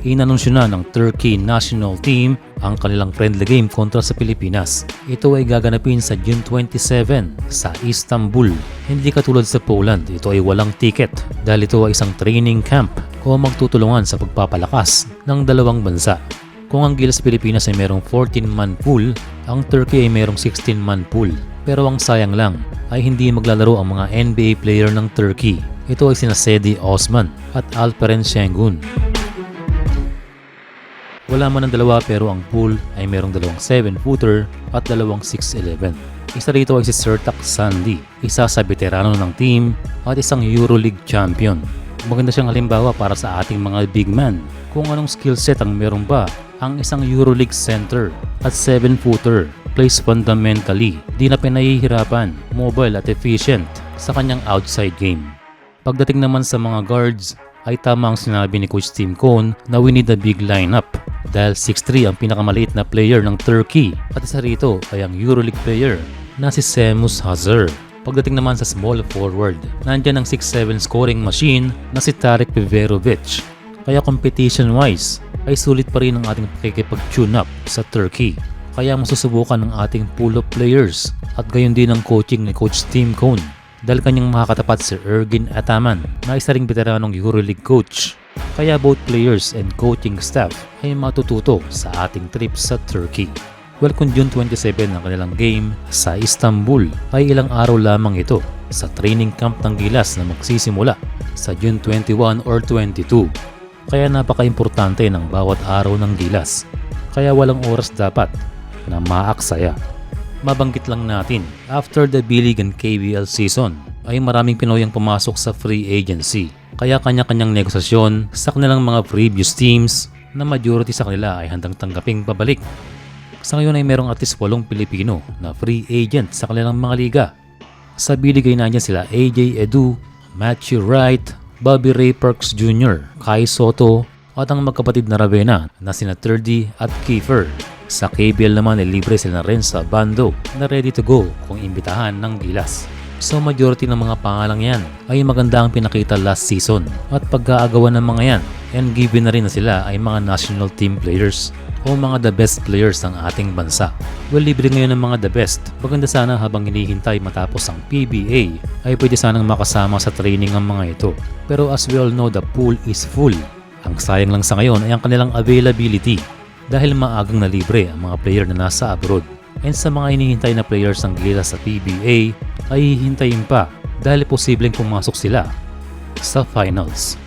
inanunsyo na ng Turkey national team ang kanilang friendly game kontra sa Pilipinas. Ito ay gaganapin sa June 27 sa Istanbul. Hindi katulad sa Poland, ito ay walang ticket dahil ito ay isang training camp o magtutulungan sa pagpapalakas ng dalawang bansa. Kung ang Gilas Pilipinas ay merong 14-man pool, ang Turkey ay merong 16-man pool. Pero ang sayang lang ay hindi maglalaro ang mga NBA player ng Turkey. Ito ay sina Sedi Osman at Alperen Şengün. Wala man ang dalawa pero ang pool ay merong dalawang 7-footer at dalawang 6'11". Isa rito ay si Sertak Sandi, isa sa veterano ng team at isang EuroLeague champion. Maganda siyang halimbawa para sa ating mga big man kung anong skill set ang meron ba ang isang EuroLeague center at 7-footer. Plays fundamentally, di na pinahihirapan, mobile at efficient sa kanyang outside game. Pagdating naman sa mga guards, ay tama ang sinabi ni Coach Tim Cone na we need a big lineup dahil 6'3 ang pinakamaliit na player ng Turkey at isa rito ay ang EuroLeague player na si Semus Hazır. Pagdating naman sa small forward, nandyan ang 6'7 scoring machine na si Tarik Peverovic. Kaya competition-wise, ay sulit pa rin ang ating pakikipag-tune up sa Turkey. Kaya masusubukan ng ating pool of players at gayon din ang coaching ni Coach Tim Cone dahil kanyang makakatapat si Ergin Ataman na isa ring veteranong EuroLeague coach. Kaya both players and coaching staff ay matututo sa ating trip sa Turkey. Well, kung June 27 ang kanilang game sa Istanbul ay ilang araw lamang ito sa training camp ng Gilas na magsisimula sa June 21 or 22. Kaya napaka-importante ng bawat araw ng Gilas. Kaya walang oras dapat na maaksaya. Mabanggit lang natin, after the B-League and KBL season, ay maraming Pinoy ang pumasok sa free agency. Kaya kanya-kanyang negosasyon sa kanilang mga previous teams na majority sa kanila ay handang tanggaping pabalik. Sa ngayon ay merong at least 8 Pilipino na free agent sa kanilang mga liga. Sa B-League ay nandiyan sila AJ Edu, Matthew Wright, Bobby Ray Perks Jr., Kai Soto, at ang magkapatid na Ravena na sina Turdy at Kiefer. Sa KBL naman ay libre sila rin sa Bando na ready to go kung imbitahan ng Gilas. So majority ng mga pangalang yan ay maganda ang pinakita last season at pagkaagawan ng mga yan and given na rin na sila ay mga national team players o mga the best players ng ating bansa. Well, libre ngayon ng mga the best. Maganda sana habang hinihintay matapos ang PBA ay pwede sanang makasama sa training ang mga ito. Pero as we all know, the pool is full. Ang sayang lang sa ngayon ay ang kanilang availability dahil maagang na libre ang mga player na nasa abroad. And sa mga hinihintay na players ng Gilas sa PBA ay hihintayin pa dahil posibleng pumasok sila sa finals.